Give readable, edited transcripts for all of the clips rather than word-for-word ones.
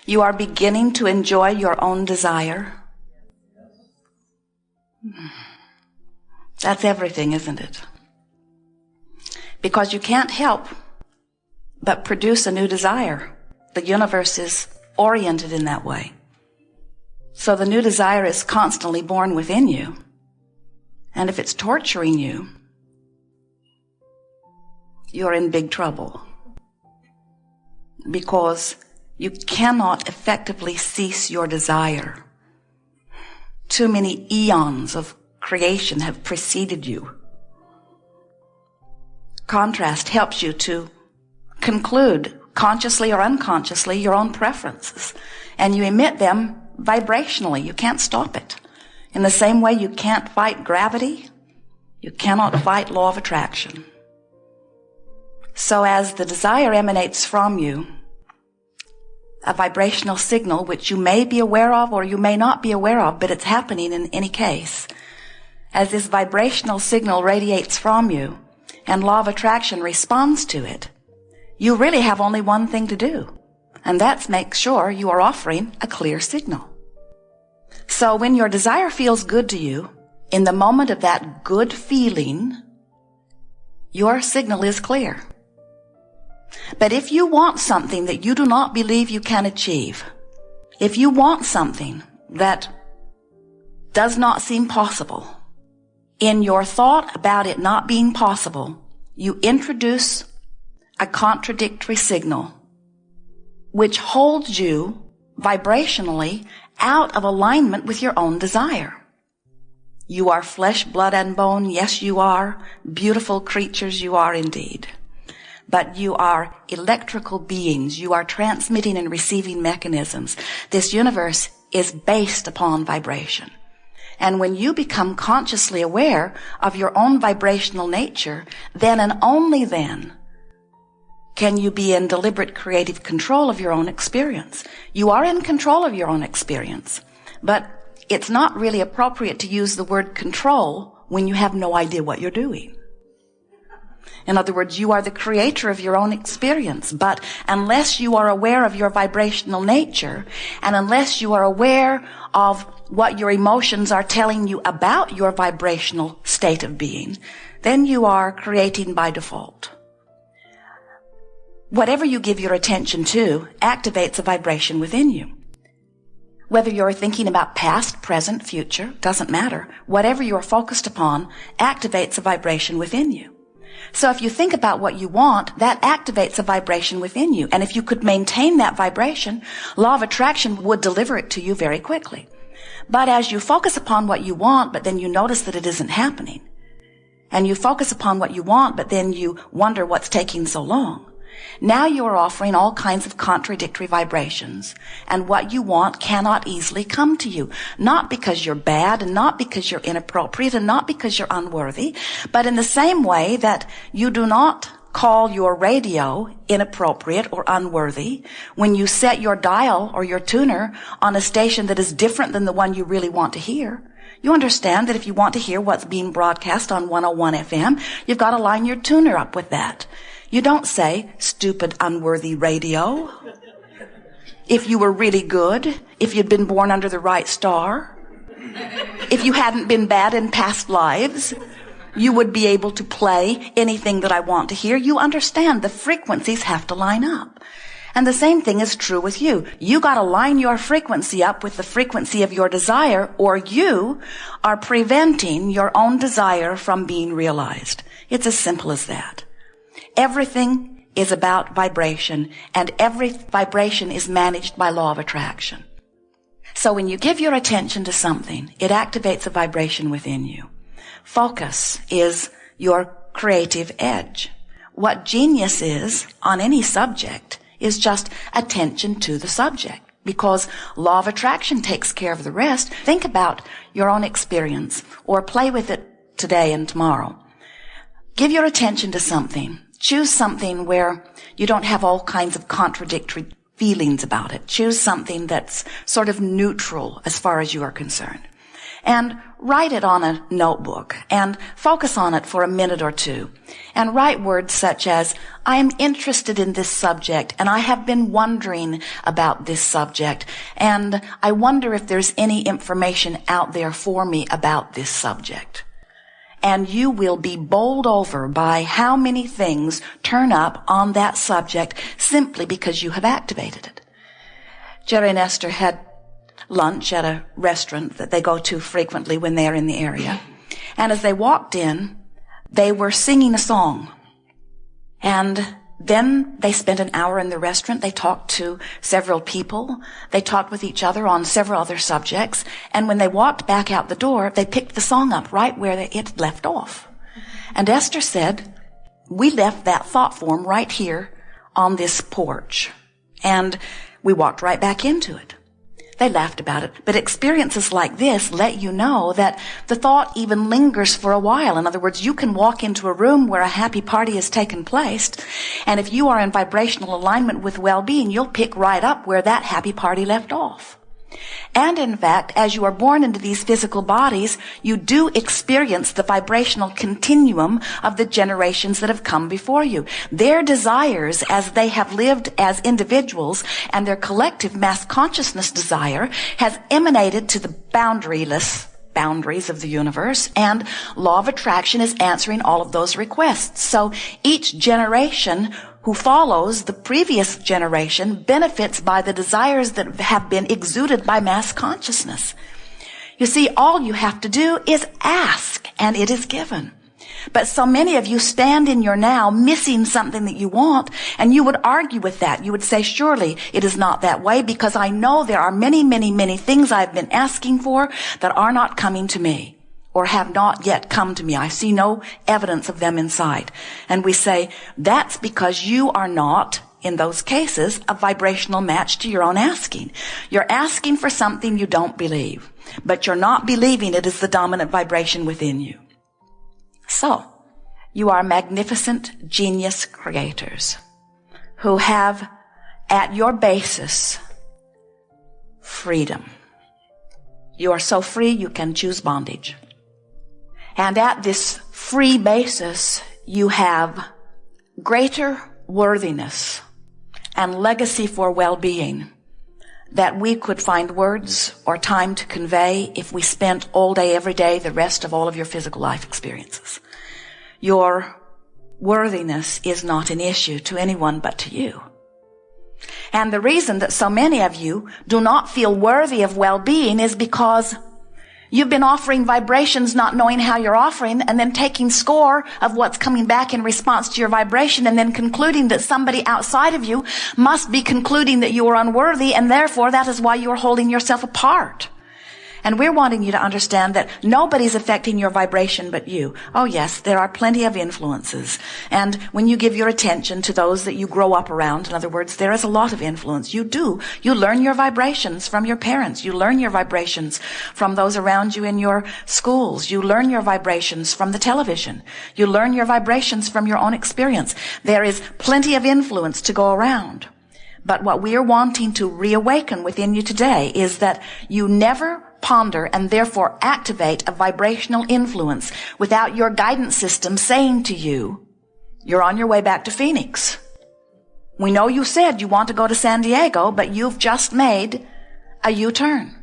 You are beginning to enjoy your own desire. That's everything, isn't it? Because you can't help but produce a new desire. The universe is oriented in that way. So the new desire is constantly born within you. And if it's torturing you, you're in big trouble. Because you cannot effectively cease your desire. Too many eons of creation have preceded you. Contrast helps you to conclude, consciously or unconsciously, your own preferences. And you emit them vibrationally. You can't stop it. In the same way you can't fight gravity, you cannot fight law of attraction. So as the desire emanates from you, a vibrational signal which you may be aware of or you may not be aware of, but it's happening in any case. As this vibrational signal radiates from you and law of attraction responds to it, you really have only one thing to do, and that's make sure you are offering a clear signal. So when your desire feels good to you, in the moment of that good feeling, your signal is clear. But if you want something that you do not believe you can achieve, if you want something that does not seem possible, in your thought about it not being possible, you introduce a contradictory signal which holds you vibrationally out of alignment with your own desire. You are flesh, blood, and bone. Yes, you are. Beautiful creatures, you are indeed. But you are electrical beings. You are transmitting and receiving mechanisms. This universe is based upon vibration. And when you become consciously aware of your own vibrational nature, then and only then can you be in deliberate creative control of your own experience. You are in control of your own experience, but it's not really appropriate to use the word control when you have no idea what you're doing. In other words, you are the creator of your own experience, but unless you are aware of your vibrational nature, and unless you are aware of what your emotions are telling you about your vibrational state of being, then you are creating by default. Whatever you give your attention to activates a vibration within you. Whether you're thinking about past, present, future, doesn't matter. Whatever you're focused upon activates a vibration within you. So if you think about what you want, that activates a vibration within you. And if you could maintain that vibration, law of attraction would deliver it to you very quickly. But as you focus upon what you want, but then you notice that it isn't happening, and you focus upon what you want, but then you wonder what's taking so long, now you are offering all kinds of contradictory vibrations, and what you want cannot easily come to you. Not because you're bad, and not because you're inappropriate, and not because you're unworthy, but in the same way that you do not call your radio inappropriate or unworthy when you set your dial or your tuner on a station that is different than the one you really want to hear. You understand that if you want to hear what's being broadcast on 101 FM, you've got to line your tuner up with that. You don't say, stupid, unworthy radio. If you were really good, if you'd been born under the right star, if you hadn't been bad in past lives, you would be able to play anything that I want to hear. You understand the frequencies have to line up. And the same thing is true with you. You got to line your frequency up with the frequency of your desire, or you are preventing your own desire from being realized. It's as simple as that. Everything is about vibration, and every vibration is managed by law of attraction. So when you give your attention to something, it activates a vibration within you. Focus is your creative edge. What genius is on any subject is just attention to the subject, because law of attraction takes care of the rest. Think about your own experience, or play with it today and tomorrow. Give your attention to something. Choose something where you don't have all kinds of contradictory feelings about it. Choose something that's sort of neutral as far as you are concerned. and write it on a notebook and focus on it for a minute or two and write words such as, I am interested in this subject and I have been wondering about this subject and I wonder if there's any information out there for me about this subject. And you will be bowled over by how many things turn up on that subject simply because you have activated it. Jerry and Esther had lunch at a restaurant that they go to frequently when they're in the area. And as they walked in, they were singing a song. And then they spent an hour in the restaurant. They talked to several people. They talked with each other on several other subjects. And when they walked back out the door, they picked the song up right where it left off. And Esther said, we left that thought form right here on this porch. And we walked right back into it. They laughed about it. But experiences like this let you know that the thought even lingers for a while. In other words, you can walk into a room where a happy party has taken place, and if you are in vibrational alignment with well-being, you'll pick right up where that happy party left off. And in fact, as you are born into these physical bodies, you do experience the vibrational continuum of the generations that have come before you. Their desires as they have lived as individuals and their collective mass consciousness desire has emanated to the boundaryless boundaries of the universe, and law of attraction is answering all of those requests. So each generation who follows the previous generation benefits by the desires that have been exuded by mass consciousness. You see, all you have to do is ask, and it is given. But so many of you stand in your now missing something that you want, and you would argue with that. You would say, surely it is not that way, because I know there are many, many, many things I've been asking for that are not coming to me, or have not yet come to me. I see no evidence of them inside. And we say, that's because you are not, in those cases, a vibrational match to your own asking. You're asking for something you don't believe, but you're not believing it is the dominant vibration within you. So, you are magnificent genius creators who have at your basis freedom. You are so free you can choose bondage. And at this free basis, you have greater worthiness and legacy for well-being that we could find words or time to convey if we spent all day, every day, the rest of all of your physical life experiences. Your worthiness is not an issue to anyone but to you. And the reason that so many of you do not feel worthy of well-being is because you've been offering vibrations not knowing how you're offering, and then taking score of what's coming back in response to your vibration, and then concluding that somebody outside of you must be concluding that you are unworthy, and therefore that is why you are holding yourself apart. And we're wanting you to understand that nobody's affecting your vibration but you. Oh yes, there are plenty of influences. And when you give your attention to those that you grow up around, in other words, there is a lot of influence. You do. You learn your vibrations from your parents. You learn your vibrations from those around you in your schools. You learn your vibrations from the television. You learn your vibrations from your own experience. There is plenty of influence to go around. But what we are wanting to reawaken within you today is that you never ponder and therefore activate a vibrational influence without your guidance system saying to you, you're on your way back to Phoenix. We know you said you want to go to San Diego, but you've just made a U-turn.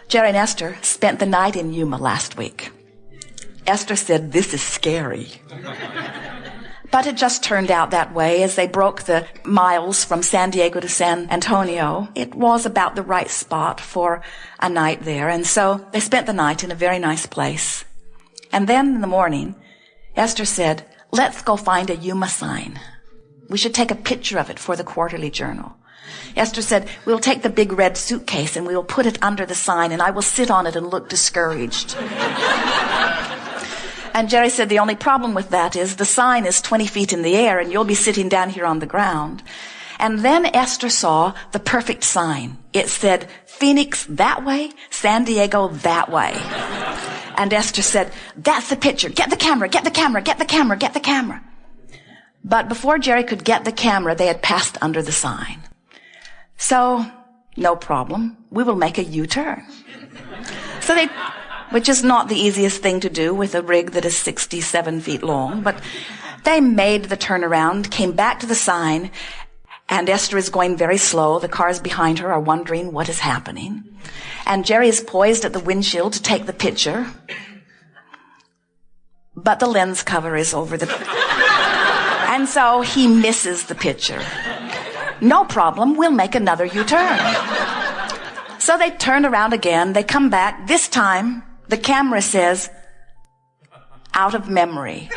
Jerry and Esther spent the night in Yuma last week. Esther said, this is scary. But it just turned out that way as they broke the miles from San Diego to San Antonio. It was about the right spot for a night there. And so they spent the night in a very nice place. And then in the morning, Esther said, let's go find a Yuma sign. We should take a picture of it for the quarterly journal. Esther said, we'll take the big red suitcase and we'll put it under the sign, and I will sit on it and look discouraged. And Jerry said, the only problem with that is the sign is 20 feet in the air and you'll be sitting down here on the ground. And then Esther saw the perfect sign. It said, Phoenix that way, San Diego that way. And Esther said, that's the picture. Get the camera, get the camera, get the camera, get the camera. But before Jerry could get the camera, they had passed under the sign. So, no problem. We will make a U-turn. Which is not the easiest thing to do with a rig that is 67 feet long, but they made the turnaround, came back to the sign, and Esther is going very slow. The cars behind her are wondering what is happening. And Jerry is poised at the windshield to take the picture, but the lens cover is over the... And so he misses the picture. No problem, we'll make another U-turn. So they turn around again, they come back. This time, the camera says, out of memory.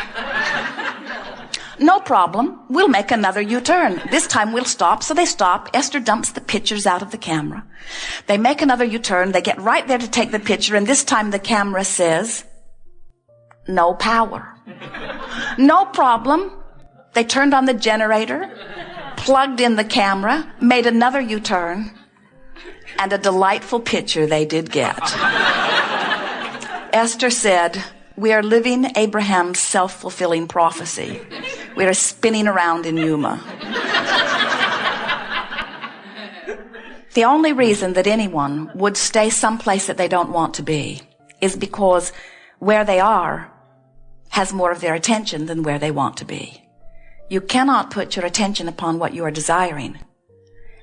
No problem, we'll make another U-turn. This time we'll stop. So they stop. Esther dumps the pictures out of the camera. They make another U-turn. They get right there to take the picture, and this time the camera says, no power. No problem. They turned on the generator, plugged in the camera, made another U-turn, and a delightful picture they did get. Esther said, we are living Abraham's self-fulfilling prophecy. We are spinning around in Yuma. The only reason that anyone would stay someplace that they don't want to be is because where they are has more of their attention than where they want to be. You cannot put your attention upon what you are desiring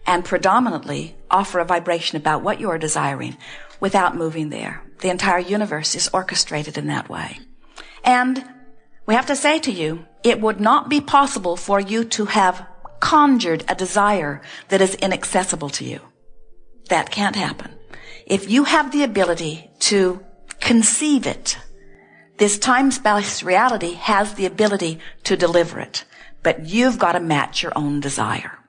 and predominantly offer a vibration about what you are desiring without moving there. The entire universe is orchestrated in that way. And we have to say to you, it would not be possible for you to have conjured a desire that is inaccessible to you. That can't happen. If you have the ability to conceive it, this time-space reality has the ability to deliver it. But you've got to match your own desire.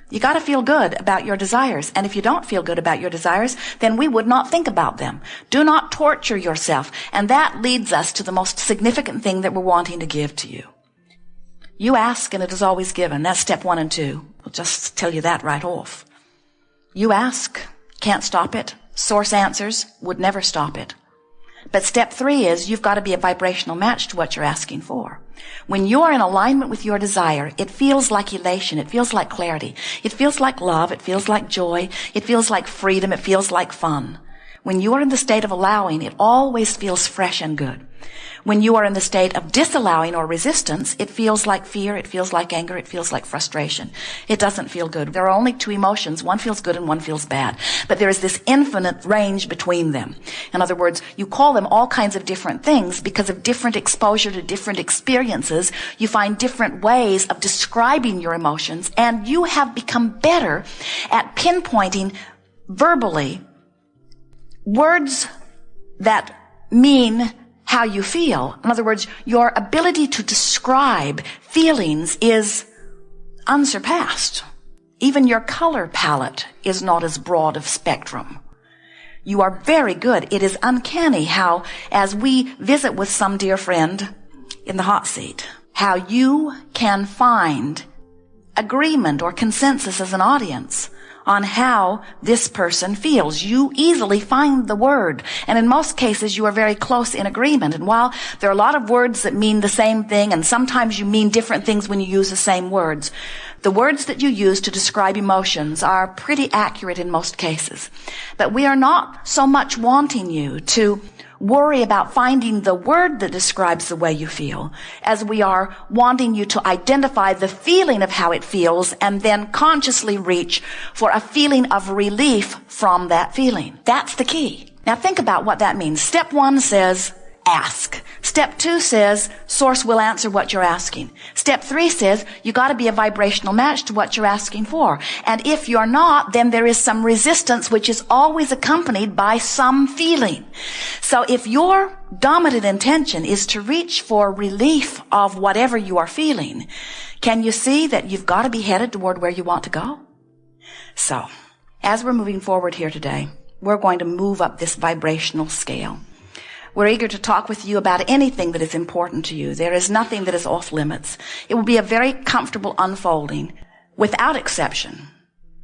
You got to feel good about your desires. And if you don't feel good about your desires, then we would not think about them. Do not torture yourself. And that leads us to the most significant thing that we're wanting to give to you. You ask and it is always given. That's step 1 and 2. I'll just tell you that right off. You ask, can't stop it. Source answers, would never stop it. But step 3 is you've got to be a vibrational match to what you're asking for. When you are in alignment with your desire, it feels like elation. It feels like clarity. It feels like love. It feels like joy. It feels like freedom. It feels like fun. When you are in the state of allowing, it always feels fresh and good. When you are in the state of disallowing or resistance, it feels like fear, it feels like anger, it feels like frustration. It doesn't feel good. There are only 2 emotions. One feels good and one feels bad. But there is this infinite range between them. In other words, you call them all kinds of different things because of different exposure to different experiences. You find different ways of describing your emotions, and you have become better at pinpointing verbally words that mean how you feel. In other words, your ability to describe feelings is unsurpassed. Even your color palette is not as broad of spectrum. You are very good. It is uncanny how, as we visit with some dear friend in the hot seat, how you can find agreement or consensus as an audience on how this person feels. You easily find the word. And in most cases, you are very close in agreement. And while there are a lot of words that mean the same thing, and sometimes you mean different things when you use the same words, the words that you use to describe emotions are pretty accurate in most cases. But we are not so much wanting you to worry about finding the word that describes the way you feel, as we are wanting you to identify the feeling of how it feels and then consciously reach for a feeling of relief from that feeling. That's the key. Now think about what that means. Step 1 says, ask. Step 2 says, source will answer what you're asking. Step 3 says, you got to be a vibrational match to what you're asking for. And if you're not, then there is some resistance, which is always accompanied by some feeling. So if your dominant intention is to reach for relief of whatever you are feeling, can you see that you've got to be headed toward where you want to go? So, as we're moving forward here today, we're going to move up this vibrational scale. We're eager to talk with you about anything that is important to you. There is nothing that is off limits. It will be a very comfortable unfolding, without exception.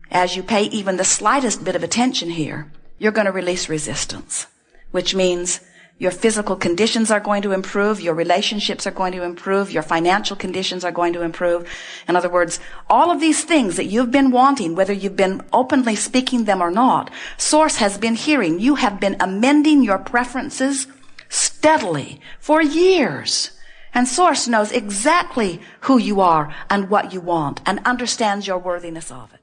As you pay even the slightest bit of attention here, you're going to release resistance, which means Your physical conditions are going to improve. Your relationships are going to improve. Your financial conditions are going to improve. In other words, all of these things that you've been wanting, whether you've been openly speaking them or not, Source has been hearing. You have been amending your preferences steadily for years. And Source knows exactly who you are and what you want and understands your worthiness of it.